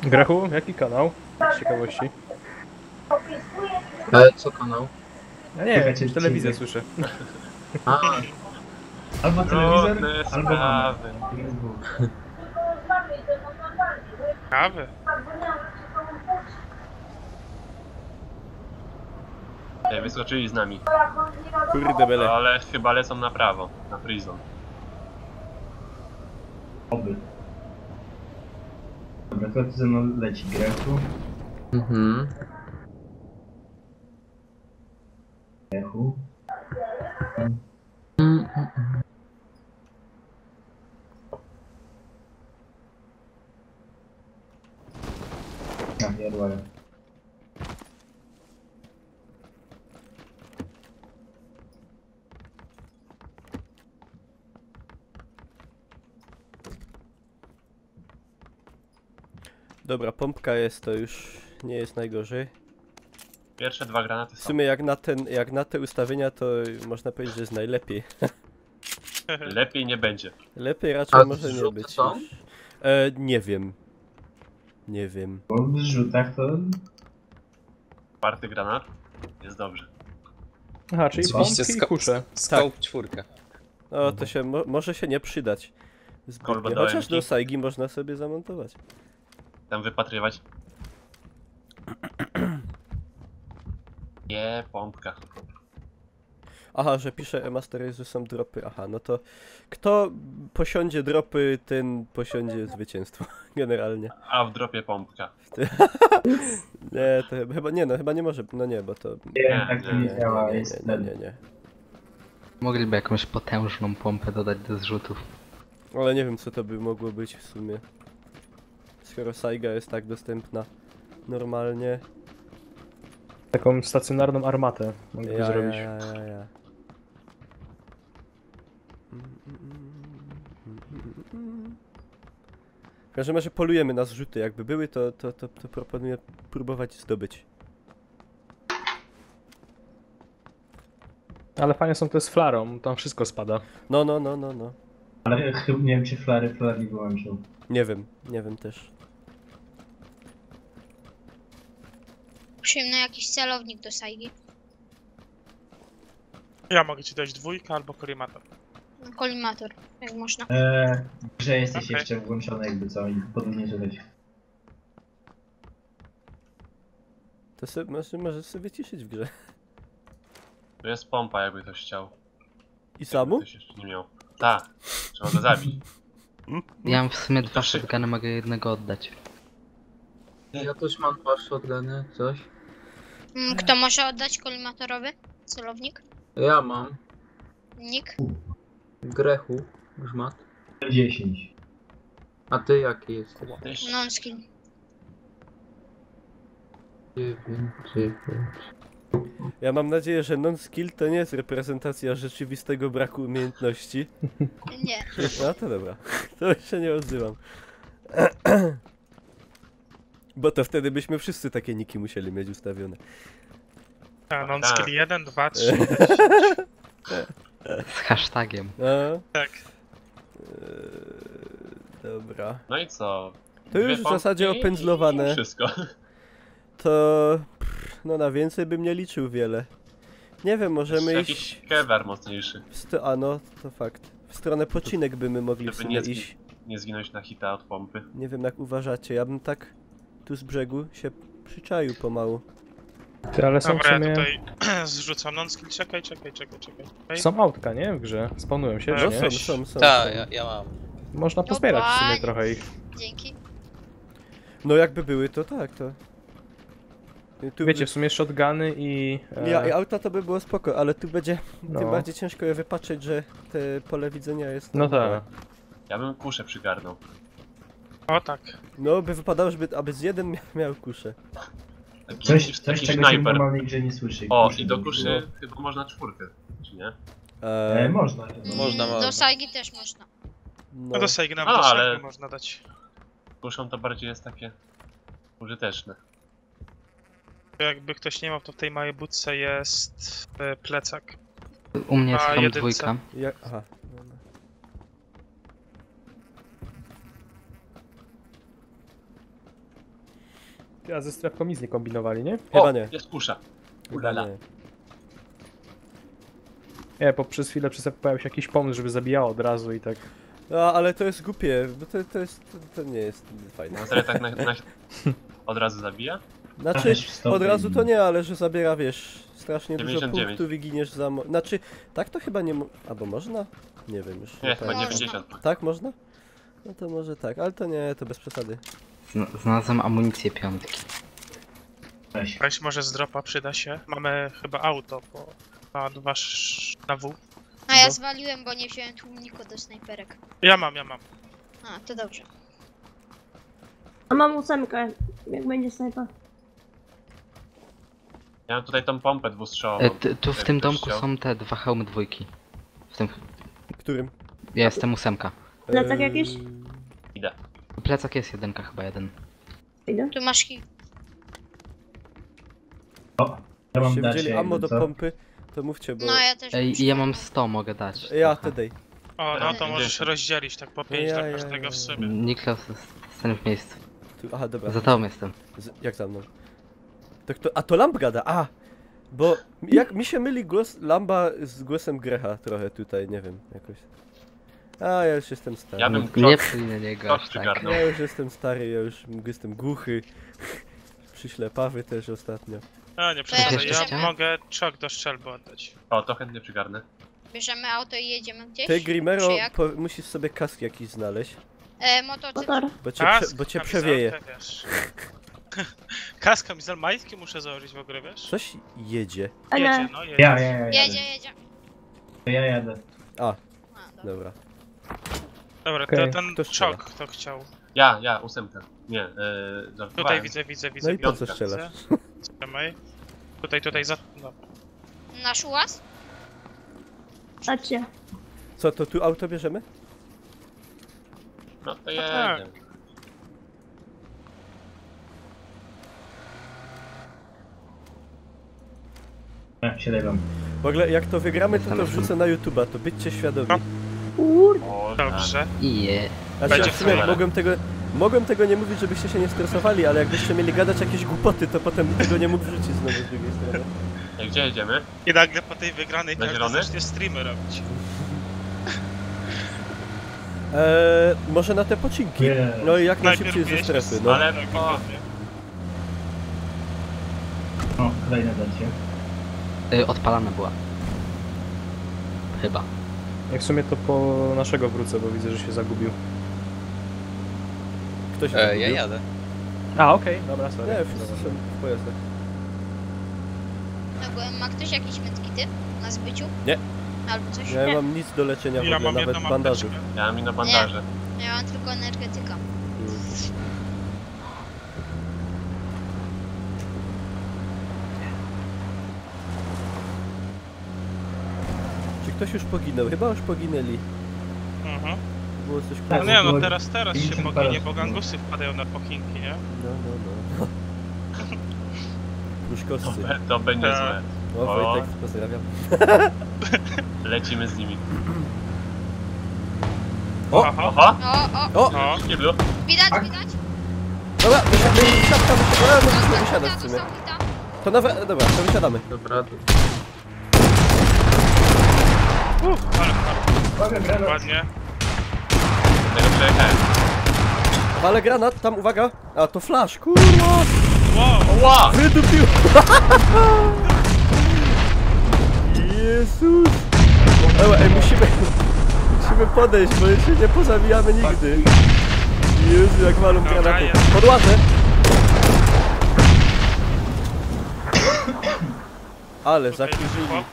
Grechu, jaki kanał? Z ciekawości. Ale co kanał? Ja nie wiem, telewizję słyszę. A, albo telewizor, Trudne albo mama. sprawy. Kawy? Ej, wyskoczyli z nami. Kurde bele. Ale chyba lecą na prawo, na prison. Oby. Dobra, to ze mną leci Grechu. Mhm. Grechu. Ja pierdolę. Dobra, pompka jest, to już nie jest najgorzej. Pierwsze dwa granaty W są. sumie jak na te ustawienia, to można powiedzieć, że jest najlepiej. Lepiej nie będzie. Lepiej raczej A może nie zrzuty być. są? Niż... Nie wiem. Nie wiem. Bo w rzutach to... Czwarty granat. Jest dobrze. Aha, czyli Oczywiście pompki i kusze. Scope 4. O, to się może się nie przydać. Kolba Zbytnio. do Chociaż MG. do Saigi można sobie zamontować. Tam wypatrywać. Nie, pompka. Aha, że pisze e-mastery, są dropy. Aha, no to kto posiądzie dropy, ten posiądzie zwycięstwo. Generalnie. A w dropie pompka. Nie, to chyba nie, no chyba nie może. No nie, bo to. Nie, tak to nie działa, nie, jest nie, ten. nie, nie. Mogliby jakąś potężną pompę dodać do zrzutów. Ale nie wiem, co to by mogło być w sumie. Skoro Saiga jest tak dostępna normalnie. Taką stacjonarną armatę mogliby zrobić. Ja. W każdym razie polujemy na zrzuty. Jakby były, to proponuję próbować zdobyć. Ale fajne są te z flarą, tam wszystko spada. No. Ale chyba nie wiem, czy flary wyłączył. Nie wiem też. Musimy na jakiś celownik do Saigi. Ja mogę ci dać dwójkę albo kolimator. Kolimator, jak można. W grze jesteś Okej. jeszcze włączony jakby co i podobnie żywać. To sobie, możesz sobie wyciszyć w grze. Tu jest pompa, jakby ktoś chciał. I samu? Ktoś jeszcze nie miał. Tak, trzeba go zabić. Ja mam w sumie dwa szybko. shotguny, mogę jednego oddać. Ja też mam dwa shotguny, coś. Kto może oddać kolimatorowy celownik? Ja mam. Nick? Grechu, grzmat. 10. A ty jaki jesteś? Tyś. Non-skill. 9, 9. Ja mam nadzieję, że non-skill to nie jest reprezentacja rzeczywistego braku umiejętności. Nie. No to dobra, to się nie odzywam. Bo to wtedy byśmy wszyscy takie niki musieli mieć ustawione. Non-skill 1, 2, 3. Z hashtagiem. No, Tak. dobra. No i co? To już w Dwie zasadzie pompki opędzlowane. i wszystko. To... no na więcej bym nie liczył wiele. Nie wiem, możemy Jeszcze iść... jakiś kewar mocniejszy. A no, to fakt. W stronę pocinek by my mogli w Żeby sumie nie, iść. nie zginąć na hita od pompy. Nie wiem jak uważacie, ja bym tak tu z brzegu się przyczaił pomału. Ty, ale są w Dobra, ja sumie... tutaj zrzucam non-skill. Czekaj. Są autka, nie? W grze. Spawnują się, czy No nie? są. Tak, ja mam. Można pozbierać w sumie Fajnie. trochę ich. Dzięki. No jakby były, to tak, to... Tu Wiecie, w sumie shotguny i... I auta to by było spoko, ale tu będzie tym No. bardziej ciężko je wypatrzeć, że te pole widzenia jest... No tak. Ja bym kuszę przygarnął. O tak. No by wypadało, aby z jeden miał kuszę. Taki, Coś taki czego się w snajper. normalnej grze nie słyszy. O, Kuszy i do nie kuszy było. chyba można czwórkę, czy nie? Można. Można. Do Saigi też można. No. No do Saigi nam A, do ale- Saigi można dać. Kuszą to bardziej jest takie użyteczne. Jakby ktoś nie miał, to w tej małej budce jest plecak. U mnie jest A, tam jedynce. dwójka. Aha. Dobra. A ze strefką nic nie kombinowali, nie? Chyba O, nie. jest kusza. Chyba Ulala. nie. Nie, bo przez chwilę pojawił się jakiś pomysł, żeby zabijało od razu i tak... A, ale to jest głupie, bo to nie jest fajne. Na serio tak od razu zabija? Znaczy, Weź wstąp od razu to nie, ale że zabiera, wiesz, strasznie dużo 99. punktów i giniesz za... Znaczy, tak to chyba nie... Albo można? Nie wiem już. Nie, chyba Można. 90. Tak, można? No to może tak, ale to nie, to bez przesady. Znalazłem amunicję piątki. Weź. Weź może z dropa przyda się. Mamy chyba auto, bo ma dwa na W. A ja zwaliłem, bo nie wziąłem tłumniku do snajperek. Ja mam. A, to dobrze. A mam 8, jak będzie snajpa. Ja mam tutaj tą pompę dwustrzałową. Tu w Jakby tym ktoś domku chciał. są te 2 hełmy dwójki. W tym... Którym? Ja jestem 8. Plecak jakiś? Idę. Plecak jest 1 chyba, 1. Idę. Tu masz ki... O, ja mam Jeśli dać wzięli ammo do co? pompy, to mówcie, bo... No, ja też Ej, muszę. ja mam 100, mogę dać. Ja, trochę. ty dej. O, no to Dobra, możesz 50. rozdzielić tak po 5 dla Ja. każdego w sumie. Niklas jestem w miejscu. Aha, dobra. Za tobą jestem. Jak za mną? To kto... A to Lamb gada, a! Bo jak mi się myli głos Lamba z głosem Grecha trochę tutaj, nie wiem, jakoś. A, ja już jestem stary. Ja bym Nie krok, psuj na niego krok aż tak. przygarnął. Ja już jestem stary, ja już jestem głuchy. Przyślepawy też ostatnio. A, nie ja przesadzaj, jeszcze? ja mogę czok do strzelby oddać. O, to chętnie przygarnę. Bierzemy auto i jedziemy gdzieś? Ty, Grimero, Czy jak? musisz sobie kask jakiś znaleźć, Motocykl. Motor. bo cię przewieje. kamizelkę, wiesz. Kask, kamizel majtki muszę założyć w ogóle, wiesz? Coś jedzie. A Jedzie, nie. no jedzie. Ja Jedzie. Ja jadę. A, A, dobra. dobra. Dobra, Okej, to ten kto strzela? czok kto chciał. Ja, 8. Nie, Tutaj żartowałem. widzę. No i po co piątka. strzelasz? Trzymaj. Tutaj za... No. Nasz ułaz? Chodźcie. Co, to tu auto bierzemy? No to tak. jedziemy. Siadaj wam. W ogóle jak to wygramy, to wrzucę na YouTube'a, to byćcie świadomi. No. Kurde. O, tak. Dobrze. Znaczy, Będzie w sumie super. mogłem tego nie mówić, żebyście się nie stresowali, ale jakbyście mieli gadać jakieś głupoty, to potem bym tego nie mógł wrzucić znowu z drugiej strony. Ej, gdzie jedziemy? I nagle po tej wygranej Na każdy zielony? zacznie streamy robić. Może na te pocinki. Nie. No i jak Najpierw najszybciej ze mieliśmy strefy, no. Ale Tak, o, dokładnie. O, kolejne dacie. Odpalana była. Chyba. Jak w sumie to po naszego wrócę, bo widzę, że się zagubił. Ktoś Ja jadę. A, okej, dobra, sorry. Nie, wszyscy są w pojazdach. No, bo ma ktoś jakieś medkity na zbyciu? Nie. Albo coś? Ja nie mam nic do leczenia w Ja ogóle, mam nawet jedną bandaży. apteczkę. ja mam inne bandaże. Ja mam tylko energetyka. Czy ktoś już poginął? Chyba już poginęli. Mhm. Było coś No Tak. nie, no było teraz się 50 poginie, parę bo osób. gangusy wpadają na pochinki, nie? No. Pruszkowscy. To będzie Tak. złe. O, O. Wojtek, pozdrawiam. Lecimy z nimi. O! Aha. Oho! O, O! O, W kiblu. widać? Dobra, musimy wysiadać w sumie. Dostał hita. To nowe, dobra, to wysiadamy. Dobra, ale ładnie. Tego przejechałem. Ale granat, tam uwaga! A to flash, kurwa! Wow! Ła! Wydupił! Jezus! Dobra, ej, musimy podejść, bo się nie pozabijamy nigdy. Jezu, jak walą Dobra, granaty. jest. Podładzę! Ale zakurzyli.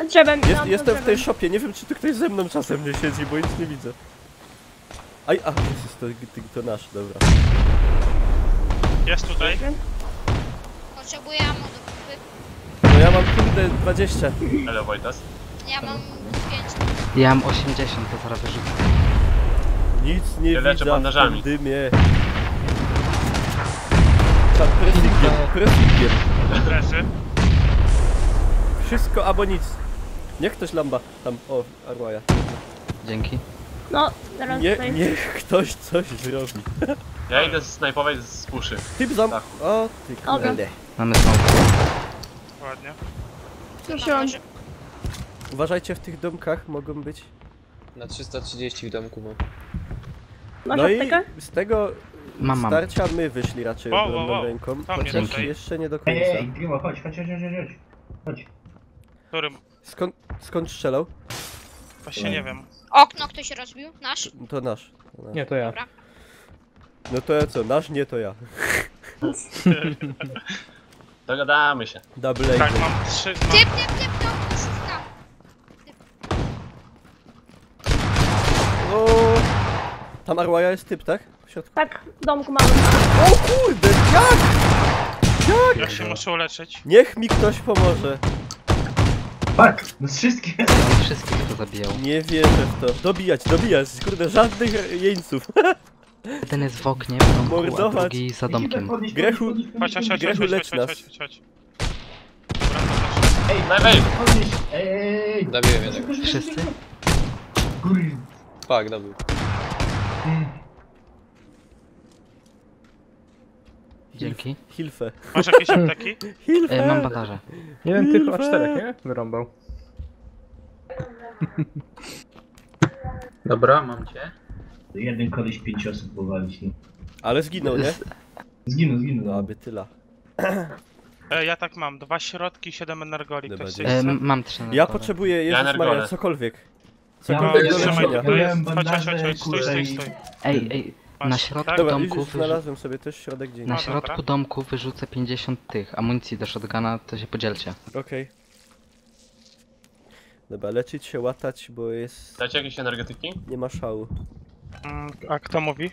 Drzewem. Jestem w tej szopie, nie wiem czy tu ktoś ze mną czasem nie siedzi, bo nic nie widzę. Aj, a, Jezus, to nasz, dobra. Jest tutaj. Potrzebuję ammo do kupy. No ja mam kurde 20. Hello, Wojtas. Ja mam 5. Ja mam 80, to zaraz wyrzucę. Nic nie Ja leczę widzę w bandażami. tym dymie. Tam prefigiem. Leży. Wszystko albo nic. Niech ktoś lamba. Tam, o, Arwaja. Dzięki. No, teraz tutaj. Niech ktoś coś zrobi. Ja idę snajpować z puszy. Typ zam... Tak. O, ty Okej. kurde. Mamy smoke. Ładnie. Słyszałam. Uważajcie, w tych domkach mogą być... Na 330 w domku mam. Masz No i aptekę? z tego Mam. starcia my wyszli raczej Wow, obronną wow, wow. ręką, Tam nie chociaż tutaj. jeszcze nie do Ej, końca. ej, Grimo, chodź. Chodź. Którym? Skąd strzelał? Właśnie nie wiem. Okno ktoś rozbił? Nasz? To nasz. Nie, to ja. Dobra. No to ja co, nasz nie to ja. Dogadamy się. Double Tak, A. mam 3. Typ, to szóstka. O! Tam Arwaja jest typ, tak? W środku. Tak, w domku mamy. O kurde, jak? Ja się muszę uleczyć. Niech mi ktoś pomoże. Fuck, no wszystkie. On wszystkich to zabijał. Nie wierzę w to. Dobijać, kurde, żadnych jeńców. Jeden jest w oknie, w domku, a Mordować. drugi za domkiem. Grechu. Chodź. Grechu, lecz nas. Dobra, to Ej, Lewej! podnieś. Ej. Zabiłem jednego. Wszyscy? Kurde. Fuck, dobył. Dzięki. Hilfe. masz jakieś apteki? Hilfe. Mam bandaże. Jeden typ A4, nie? Wyrąbał. Dobra, mam cię. Jeden koleś 5 osób powalił. Ale zginął, nie? Zginął. No, aby tyle. Ja tak mam. 2 środki, 7 energoli. Dobra, Ktoś dzięki. chce? Mam 3 na Ja dole. potrzebuję, Jezus energole. Maria, cokolwiek. Ja Cokolwiek mam- do Trzymaj leczenia. to, miałem chodź, bandaże, stój. kurde, Ej, na Masz, środku tak? Dobra, domku już znalazłem sobie też środek dzień. na No środku dobra. domku wyrzucę 50 tych amunicji do shotguna, to się podzielcie. Okej. Dobra, leczyć się, łatać, bo jest... Dacie jakieś energetyki? Nie ma szału. A kto mówi?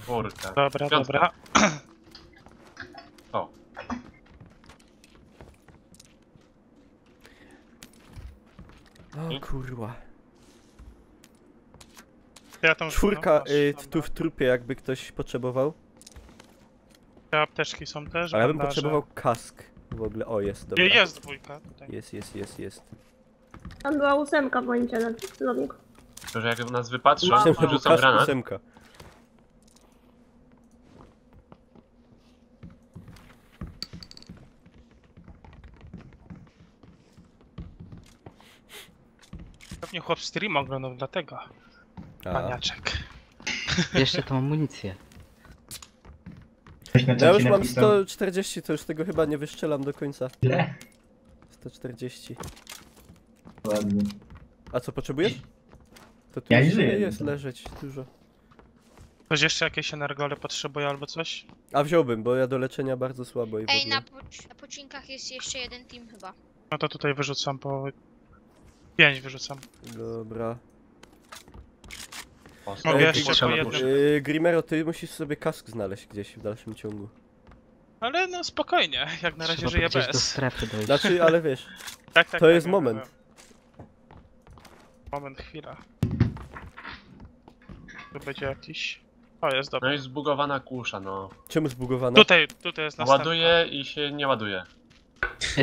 4. Dobra, Piątka. dobra. O, O kurwa. Ja tam Czwórka masz, tu dobra. w trupie, jakby ktoś potrzebował. Te apteczki są też. A ja bym bandaże. potrzebował kask. W ogóle, o jest, dobra. Jest dwójka tutaj. Jest. Tam była 8 w moim ciele, celowniku. to że jak nas wypatrzą, Myślałem, że był rzucam kask granat. 8. Pewnie chłop stream oglądał, dlatego. Paniaczek. Bierzcie tą amunicję. Ktoś na Ja już czacie mam napisał. 140, to już tego chyba nie wyszczelam do końca. Ile? 140. Ładnie. A co, potrzebujesz? To tu Ja nie jeszcze żyję. jest leżeć dużo. Ktoś jeszcze jakieś energole potrzebuje albo coś? A wziąłbym, bo ja do leczenia bardzo słabo i w Ej, ogóle. na pocinkach jest jeszcze jeden team chyba. No to tutaj wyrzucam po... 5 wyrzucam. Dobra. Mogę Ej, jeszcze trzeba po jednym. puszczać. Grimero, ty musisz sobie kask znaleźć gdzieś w dalszym ciągu. Ale no spokojnie, jak na razie Trzeba żyję gdzieś do bez. strefy dojść. Znaczy, ale wiesz, Tak, to jest wiem, moment. wiem. Moment, chwila. Tu będzie jakiś... O, jest dobra. No i zbugowana kusza, no. czemu zbugowana? Tutaj jest następna. Ładuje i się nie ładuje.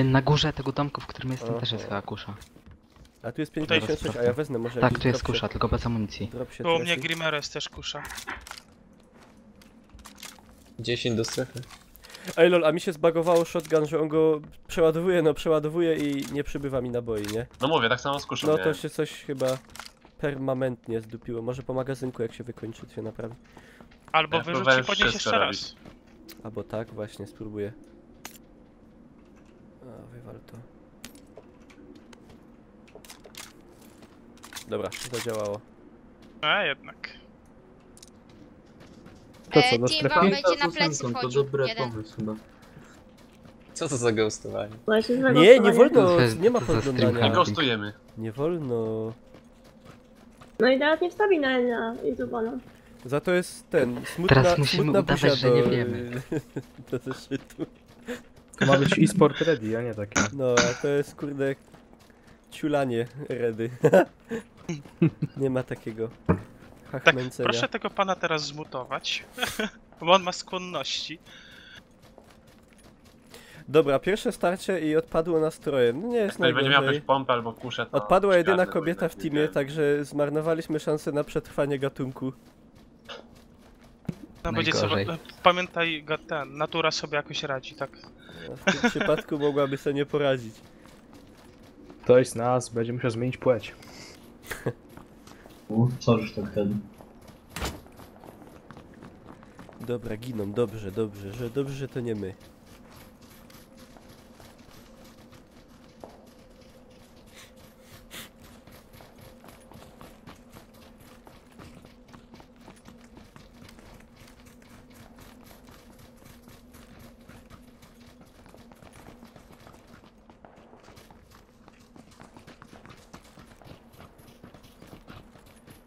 Na górze tego domku, w którym jestem, Oho. też jest chyba kusza. A tu jest Tutaj 556, a ja wezmę może Tak, jakiś tu jest drop się- kusza, tylko bez amunicji. Drop się Tu u mnie trafi. Grimero jest też kusza. 10 do strefy. Ej lol, a mi się zbagowało shotgun, że on go przeładowuje i nie przybywa mi naboi, nie? No mówię, tak samo z kuszą No to miałem. się coś chyba permanentnie zdupiło. Może po magazynku jak się wykończy, to się naprawi. Albo Ja wyrzuć i próbowałem podnieś wszystko jeszcze robić. raz. Albo tak, właśnie, spróbuję. A, wywal to. Dobra, zadziałało. A jednak. To co, do team strefy? wam Piękna będzie na z plecy ósemką, to wchodził. dobry Jeden. pomysł chyba. Co to za ghostowanie? Właśnie złego Nie, nie stosowania. wolno, To jest- nie ma to za podglądania. Nie streamka. ghostujemy. Nie wolno. No i teraz nie wstawi na YouTube'a, no. Za to jest ten, smutna, Teraz musimy smutna udawać, buzia że do, nie wiemy. do zeszytu. To ma być e-sport ready, a nie takie. No, a to jest kurde ciulanie redy. Nie ma takiego Tak, hachmęcenia. proszę tego pana teraz zmutować. Bo on ma skłonności. Dobra, pierwsze starcie i odpadło nastrojem. No nie jest Jak będzie miał najgorzej. jakąś pompę albo kuszę, to... Odpadła jedyna przekażę, bo kobieta w jednak nie teamie, wiem. także zmarnowaliśmy szansę na przetrwanie gatunku. No będzie Najgorzej. sobie, pamiętaj, natura sobie jakoś radzi, tak? W tym przypadku mogłaby sobie nie poradzić. Ktoś z nas będzie musiał zmienić płeć. Co już tak wtedy? Dobra, giną, dobrze, że to nie my.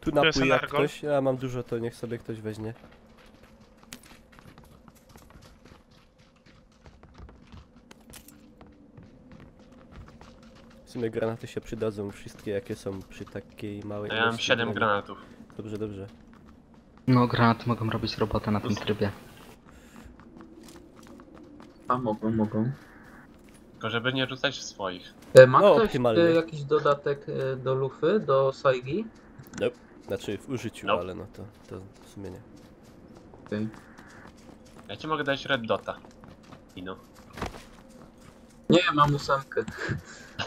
Tu To jest napój jak energol. ktoś, ja mam dużo, to niech sobie ktoś weźmie. W sumie granaty się przydadzą, wszystkie jakie są przy takiej małej Ja mam ilości 7 broni. granatów. Dobrze, dobrze. No, granaty mogą robić robotę na tym trybie. A mogą. Tylko żeby nie rzucać swoich. Ma No, ktoś optymalnie. jakiś dodatek do lufy, do Saigi? Znaczy w użyciu, No. ale no to w sumie nie. Okej. Ja ci mogę dać red dota. I no. Nie, mam 8.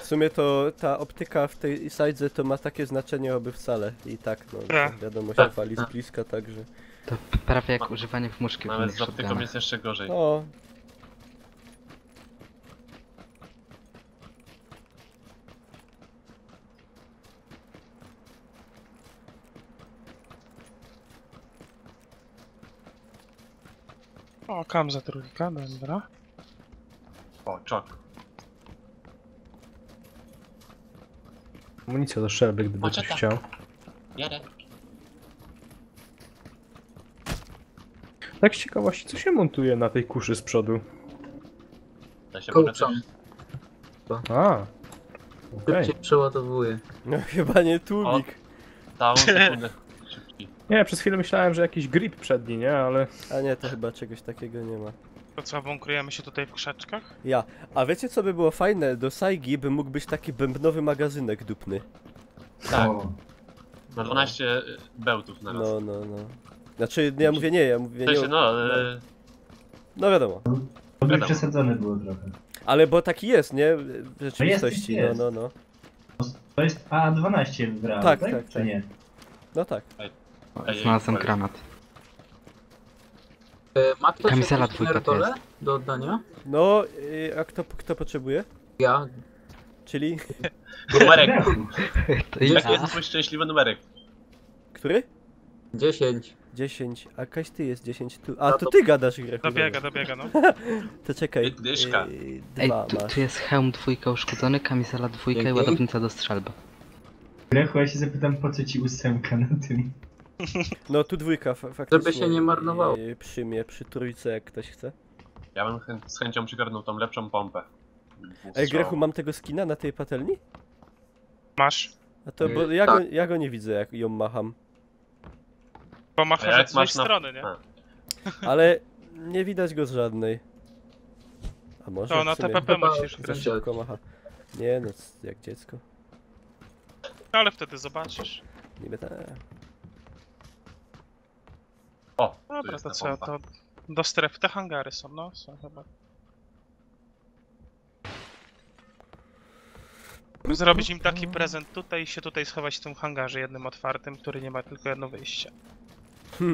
W sumie to ta optyka w tej side'ze to ma takie znaczenie oby wcale. I tak, no Tak. wiadomo się Tak, fali z tak. bliska, także... To prawie jak używanie w muszki w Nawet innych z optyką shotgunach. jest jeszcze gorzej. O, O, kamza trójka, dobra. O, czok. Amunicja do strzelby, gdyby Macie ktoś tak. chciał. Jeden. Tak z ciekawości, co się montuje na tej kuszy z przodu? To się Kołczan. A, okej. Szybciej przeładowuje. no chyba nie tłumik. Całą sekundę szybciej. Nie, przez chwilę myślałem, że jakiś grip przedni, nie? Ale A nie, to chyba czegoś takiego nie ma. To co, bunkrujemy się tutaj w krzaczkach? Ja. A wiecie co by było fajne? Do Saigi by mógł być taki bębnowy magazynek dupny. Tak, O, ma 12 bełtów na raz. No. Znaczy, ja mówię nie, ja mówię W sensie, nie. no, No wiadomo. to by Wiadomo. przesadzone było trochę. Ale bo taki jest, nie? W rzeczywistości, jest. no. To jest A12 w realu, Tak, tak? tak, Czy tak. nie? No tak. Znalazłem granat. Ma ktoś Kamizela jakieś dwójka to nerdole do oddania? No, a kto potrzebuje? Ja. Czyli... Numerek. To Jaki ja. jest twój szczęśliwy numerek? Który? 10. 10. A jakaś ty jest 10 tu. A, to ty gadasz, Grechu. Dobiega, no. To czekaj. Dyszka. Ej, Dwa tu masz. jest hełm dwójka uszkodzony, kamizela dwójka i Dzięki. ładownica do strzelby. Grechu, ja się zapytam, po co ci 8 na tym? No tu dwójka faktycznie. Żeby się nie marnowało. Przy trójce, jak ktoś chce. Ja bym z chęcią przygarnął tą lepszą pompę. Ej, Grechu, mam tego skina na tej patelni? Masz. A to, bo Tak. ja go nie widzę, jak ją macham. Bo A machasz jak od złej masz na- strony, nie? A. Ale nie widać go z żadnej. A może To w na sumie TPP Chyba musisz za grać. szybko macha. Nie no, jak dziecko. No ale wtedy zobaczysz. Niby tak. O, tu Dobra, jest to ta co, pompa. to do strefy. Te hangary są, no, są chyba. Zrobić im taki prezent tutaj i się tutaj schować w tym hangarze jednym otwartym, który nie ma tylko jedno wyjście.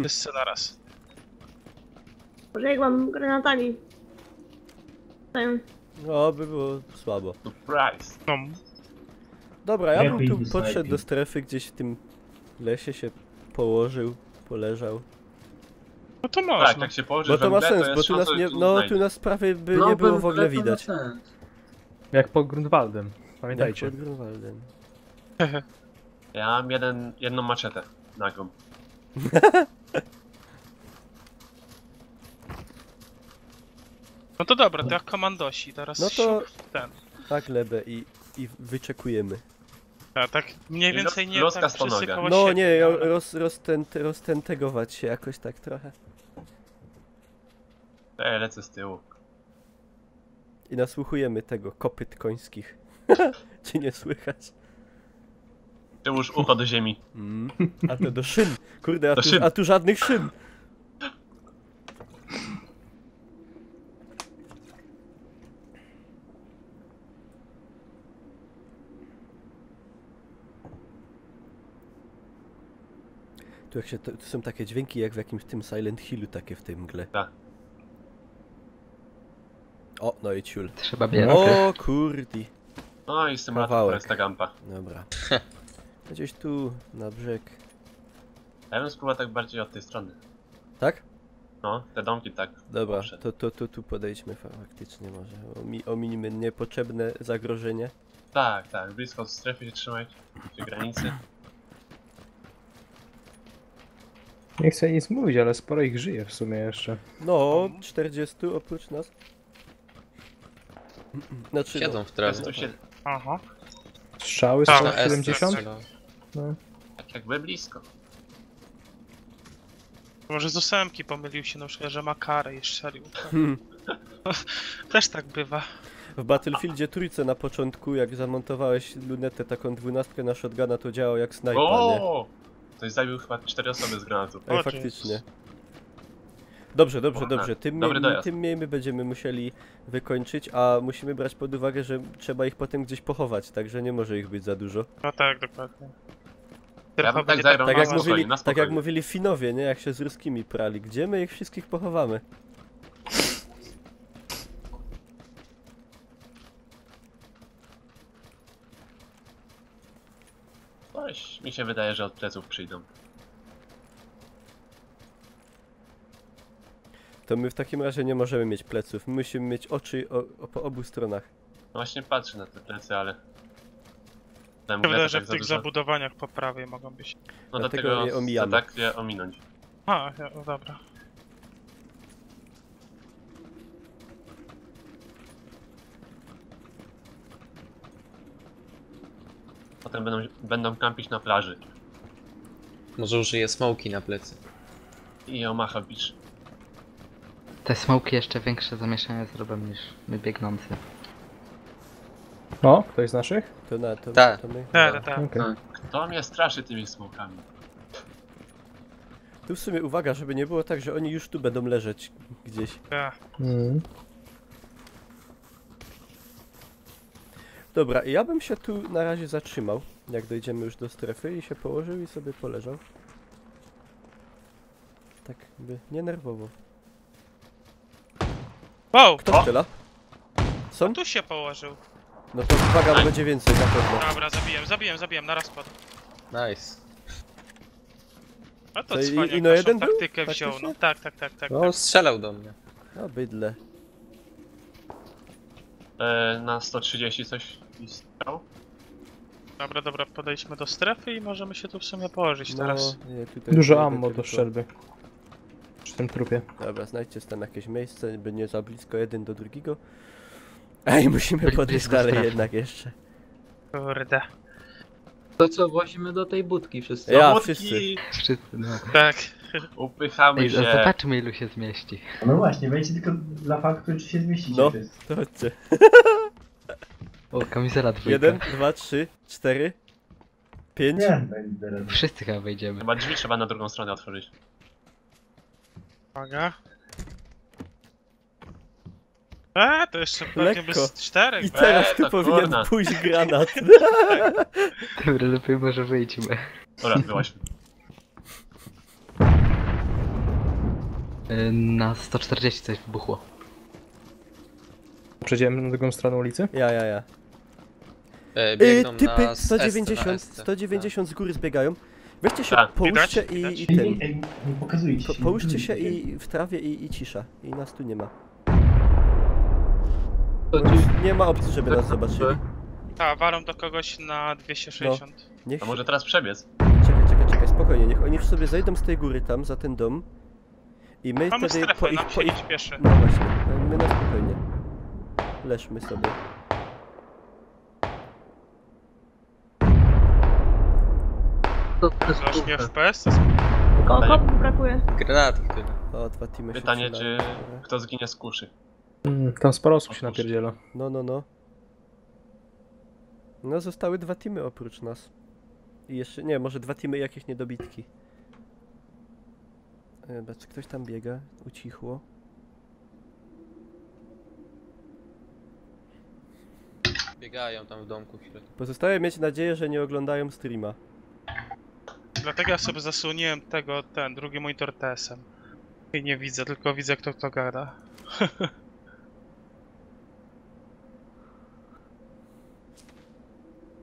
Wszyscy naraz. Może jak mam granatami. Ten. No, by było słabo. Surprise. No, Dobra, ja bym Lepiej tu do podszedł snajpi. do strefy, gdzieś w tym lesie się położył, poleżał. no to Tak, można. jak się położy Bo to ma we mgle, sens, jest bo tu nas szansa, nie, że no znajdzie. tu nas prawie by No, nie było we w ogóle mgle to ma widać. sens. jak pod Grunwaldem. Pamiętajcie. Jak pod Grunwaldem. Ja mam jedną maczetę nagą. No to dobra, to jak komandosi, teraz No to- ten. Tak, Lebę i wyczekujemy. A tak mniej I więcej nie rozkaz tak po wszyscy nogach. koło No siebie, nie, ale- roztentegować się jakoś tak trochę. Lecę z tyłu. I nasłuchujemy tego kopyt końskich. Czy nie słychać? Przyłóż ucho do ziemi. A to do szyn. Kurde, Do szyn. a tu żadnych szyn. Tu jak się, tu są takie dźwięki jak w jakimś tym Silent Hillu, takie w tej mgle. Tak. O, no i ciul. Trzeba bierać. O kurdi. No i symulator Kawałek. Foresta Gampa. Dobra. Gdzieś tu, na brzeg. Ja bym spróbował tak bardziej od tej strony. Tak? No, te domki tak. Dobra, Proszę. to tu podejdźmy faktycznie może. Ominimy niepotrzebne zagrożenie. Tak, tak, blisko strefy się trzymać, przy granicy. Nie chcę nic mówić, ale sporo ich żyje w sumie jeszcze. No, 40 oprócz nas. Znaczy, Siedzą w To trawie. tu się Aha. Strzały Tak, 170? strzelał. No. tak jakby blisko. Może z 8 pomylił się na przykład, że ma karę i strzelił. Hmm. Też tak bywa. W Battlefieldzie trójce na początku, jak zamontowałeś lunetę taką 12 na shotguna, to działał jak snajpa, nie? O! Ktoś zabił chyba 4 osoby z granatu. Ej, O, faktycznie. Dobrze, dobrze, Dobra, dobrze. dobry dojazd. Tym mniej my będziemy musieli wykończyć, a musimy brać pod uwagę, że trzeba ich potem gdzieś pochować, także nie może ich być za dużo. No tak, dokładnie. Ja bym tak będzie zagrał Tak na jak, spokojnie, mówili, na tak jak spokojnie. mówili Finowie, nie? Jak się z ruskimi prali. Gdzie my ich wszystkich pochowamy? Coś mi się wydaje, że od pleców przyjdą. To my w takim razie nie możemy mieć pleców. My musimy mieć oczy po obu stronach. No właśnie patrzę na te plecy, ale... Tam Mi się wydaje, tak że za w tych dużo. zabudowaniach po prawej mogą być. No dlatego dlatego je omijamy. tak je ominąć. A, no dobra. Potem będą kampić na plaży. Może użyję smoki na plecy. I Omaha Beach. Te smoki jeszcze większe zamieszanie zrobią niż my biegnący. O, ktoś z naszych? To na to, Tak. to my. Tak, tak. Okej. Kto mnie straszy tymi smokami? Tu w sumie uwaga, żeby nie było tak, że oni już tu będą leżeć gdzieś. Tak. Mm. Dobra, ja bym się tu na razie zatrzymał, jak dojdziemy już do strefy i się położył i sobie poleżał. Tak by nie nerwowo. Wow! Kto strzela? Są? Tu się położył. No to uwaga, bo będzie więcej na pewno. Dobra, zabiłem, naraz padł. Nice. A to To i- cwaniak i no naszą jeden był? taktykę wziął. Faktycznie? No tak, tak, tak, tak. No, strzelał do mnie. A bydle. Na 130 coś istniał? Dobra, dobra, podejdźmy do strefy i możemy się tu w sumie położyć teraz. nie, tutaj Dużo znajdę ammo do tylko- strzelby. Przy tym trupie. Dobra, znajdźcie tam jakieś miejsce, by nie za blisko jeden do drugiego. Ej, musimy Byli podejść blisko dalej strefy. jednak jeszcze. Kurde. To co, włazimy do tej budki wszyscy? Ja, Wódki! wszyscy. Wszyscy, no. Tak. Upychamy Ej, się. zobaczmy ilu się zmieści. No właśnie, wejdźcie tylko dla faktu, czy się zmieścicie No. wszyscy. To chodźcie. O, kamizela dwójka. 1, 2, 3, 4, 5. Nie, będzie teraz. Wszyscy chyba wejdziemy. Chyba drzwi trzeba na drugą stronę otworzyć. Uwaga. To jeszcze pewnie Lekko. bez 4. I teraz tu to powinien kurna. pójść granat. Dobra, lepiej może wyjdźmy. Dobra, byłaś. Na 140 coś wybuchło. Przejdziemy na drugą stronę ulicy? Ja. Biegną Typy na 190, SC. 190 z góry zbiegają. Weźcie się, Tak, połóżcie widać, i widać. ten. Nie pokazujcie się. Połóżcie się i w trawie i cisza. I nas tu nie ma. To Bo ci... już nie ma opcji, żeby nas zobaczyli. Tak, walą do kogoś na 260. Niech A może teraz przebiec? Czekaj, spokojnie, niech oni sobie zejdą z tej góry tam, za ten dom. I my Mamy wtedy strefę, nam po się ich... nie śpieszy. No właśnie, my na spokojnie. Leżmy sobie. To jest Za 8 budka. FPS? To jest... Kogo brakuje? Granaty tyle. O, dwa teamy się Pytanie, czy strzelają. Dobra. kto zginie z kuszy? Tam sporo osób się napierdziela. No. No, zostały dwa teamy oprócz nas. I jeszcze, nie, może dwa teamy jakieś niedobitki. Czy ktoś tam biega? Ucichło. Biegają tam w domku w środku. Pozostaje mieć nadzieję, że nie oglądają streama. Dlatego ja sobie zasłoniłem ten drugi monitor TS-em. I nie widzę, tylko widzę kto to gada.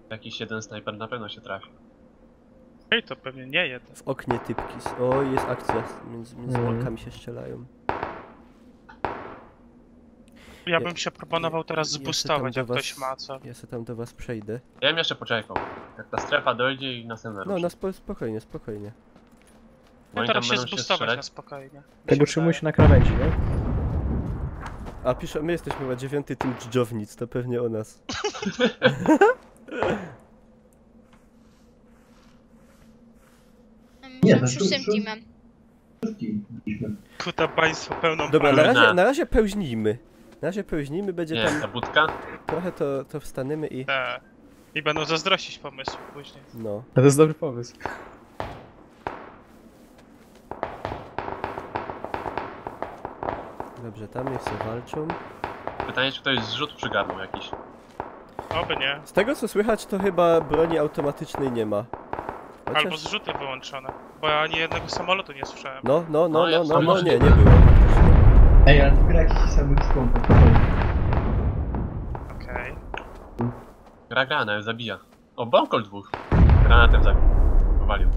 Jakiś jeden snajper na pewno się trafi. Ej, to pewnie nie jeden. W oknie typki. O, jest akcja. Między Mhm. walkami się strzelają. Ja bym się proponował teraz Ja se tam zbustować, do jak ktoś was- ma co. Ja se tam do was przejdę. Ja bym jeszcze poczekał. Jak ta strefa dojdzie i następna No, ruszy. spokojnie, spokojnie. No Oni teraz tam się będą zbustować strzelać. na spokojnie. Mi Tego się utrzymuj wydaje. się na krawędzi, nie? A pisze, my jesteśmy chyba 9 tym dżdżownic, to pewnie o nas. Nie, Są to szóstym tu- teamem. Wszystkich byliśmy. Kuta państwo pełną Dobra, parę. na razie pełźnijmy. Na razie pełźnijmy, będzie Nie, tam ta budka? trochę to wstaniemy i... Te. I będą zazdrościć pomysłu później. No. To jest dobry pomysł. Dobrze, tam niech sobie walczą. Pytanie, czy ktoś zrzut przygarnął jakiś. Oby nie. Z tego co słychać, to chyba broni automatycznej nie ma. Albo zrzuty wyłączone. Bo ja ani jednego samolotu nie słyszałem. No, nie było. Ej, ale dopiero jakiś samych skąpów. Okej. Gra, nawet zabija. O, Bonkol dwóch. Granatem zabił. Powalił.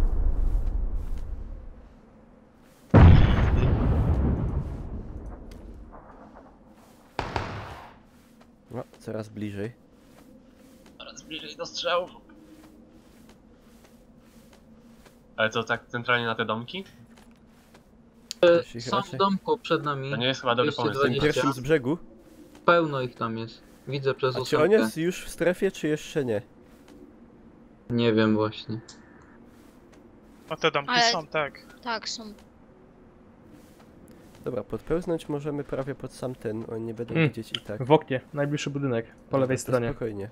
No, coraz bliżej. Coraz bliżej do strzałów. Ale co, tak centralnie na te domki? Już ich Są raczej- w domku przed nami. To nie jest chyba dobry pomysł. 220. Pierwszym z brzegu. Pełno ich tam jest. Widzę przez A czy ósemkę. on jest już w strefie, czy jeszcze nie? Nie wiem właśnie. No te domki Ale- są, tak. Tak, są. Dobra, podpełznąć możemy prawie pod sam ten, oni nie będą Mm. widzieć i tak. W oknie, najbliższy budynek, po lewej Dobra, to stronie. Spokojnie.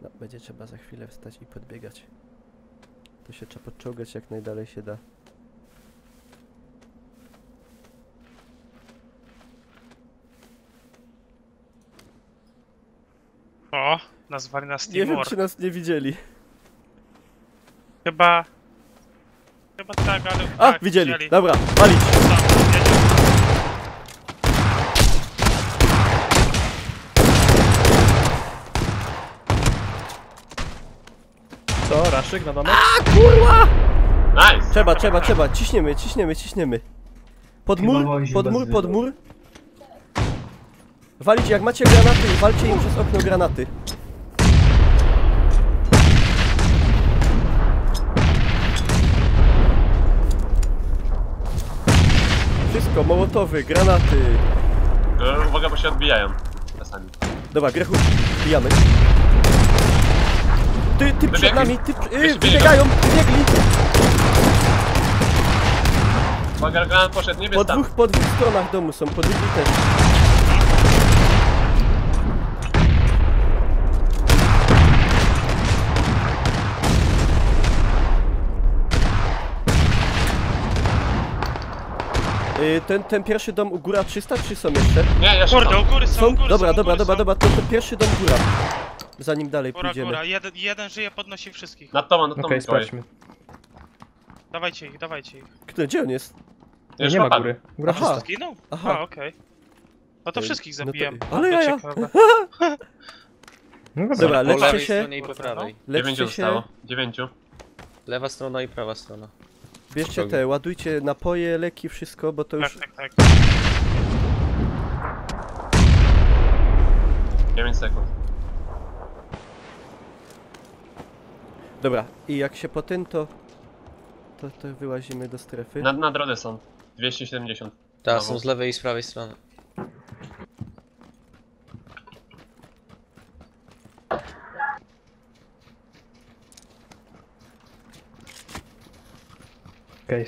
No, będzie trzeba za chwilę wstać i podbiegać. To się trzeba podczołgać jak najdalej się da. O, nazwali nas Nie wiem, Timur. czy nas nie widzieli. Chyba tak, ale... A, tak, widzieli! Dobra, walić! Tam, jedzie. Co, Raszyk na domek? Nice! Trzeba, ciśniemy. Pod Chyba mur, wozi pod bez mur, wyboru. pod mur. Walić, jak macie granaty, walcie im przez okno granaty. Wszystko, mołotowy, granaty. Uwaga, bo się odbijają. Czasami. Dobra, Grechu, bijamy. Ty przed Wybiegli. nami, Jeszcze wybiegają, wybiegli. Uwaga, granat poszedł, nie wiesz tam. Po dwóch stronach domu są, po drugiej też. Ten pierwszy dom u góra 300 czy są jeszcze? Nie, jeszcze Kurde, są. u góry są, Są? u góry Dobra, są, u góry są. to ten pierwszy dom góra. Zanim dalej Góra, pójdziemy. góra. Jeden żyje, podnosi wszystkich. Nad tobą, Okej, Mikołaj. sprawdźmy. Dawajcie ich, dawajcie ich. Gdzie on jest? Nie, Już nie ma padł. góry. Góra Aha. czysta. Zginął? Aha. A, okej. No to wszystkich no to- zabijam. ale To ja. ciekawe. No dobra. Dobra, Po leczcie lewej się, stronie i po prawej. 9 leczcie zostało. się, 9. Lewa strona i prawa strona. bierzcie te, ładujcie napoje, leki, wszystko, bo to już... Tak. 9 sekund. Dobra, i jak się potem to wyłazimy do strefy. Na drodze są. 270. Tak, Brawo. są z lewej i z prawej strony. Okej.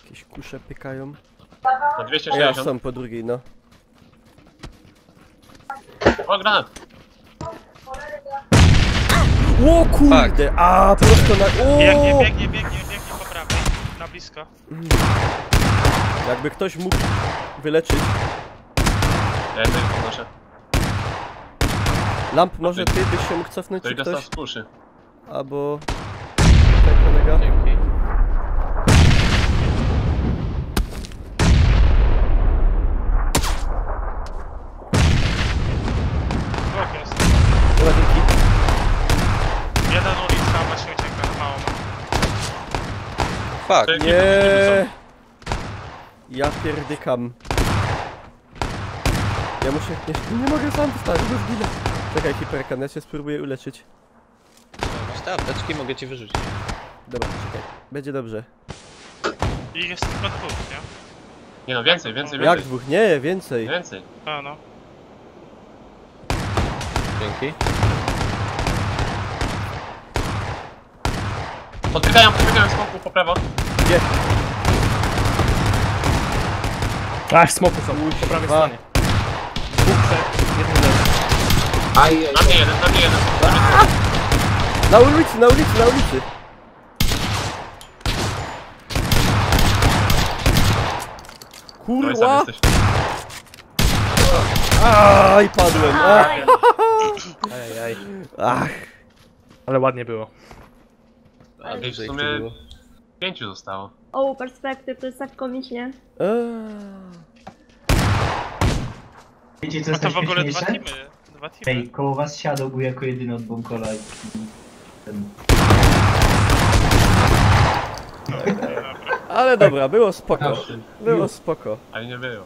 Jakieś kusze pykają. Na Ja 260. są po drugiej, no. O, granat! O kurde! A, prosto na... Biegnie po prawej. Na blisko. Jakby ktoś mógł wyleczyć. Ja jednego podnoszę. Lamp, może ty byś się mógł cofnąć, To czy i dostał ktoś? z kuszy. albo... Tak, kolega? Dzięki. Blok jest. Dobra, dzięki. Jeden ulica, właśnie ucieka, mało ma. Fuck. Nie. Ja pierdykam. Ja muszę... Nie mogę sam wstać, bo zginę. Czekaj, hiperkan, ja się spróbuję uleczyć. Masz te apteczki, mogę ci wyrzucić. Dobra, czekaj. Będzie dobrze. I jest tylko dwóch, nie? Nie no, więcej, więcej, Jak więcej. dwóch? Nie, więcej. Więcej. A no. Dzięki. Podbiegają z boku po prawo. Gdzie? A, w smoku są, po prawej Dwa. stronie. Dwóch przed, jeden leży. Ajej. Na mnie jeden, na mnie jeden. Na ulicy, na ulicy, na ulicy. No i sam Kurwa! jesteś. Aj, padłem. Ach. Ajajaj. Ach. Ale ładnie było. A W bliżej sumie tu było. 5 zostało. O, perspektyw, to jest tak komicznie. Wiecie co A jest to w ogóle najśmieszniejsze? dwa teamy. Ej, koło was siadł, był jako jedyny od Bonkola i... Ten... Ale dobra, było spoko. Było spoko. Ale nie było.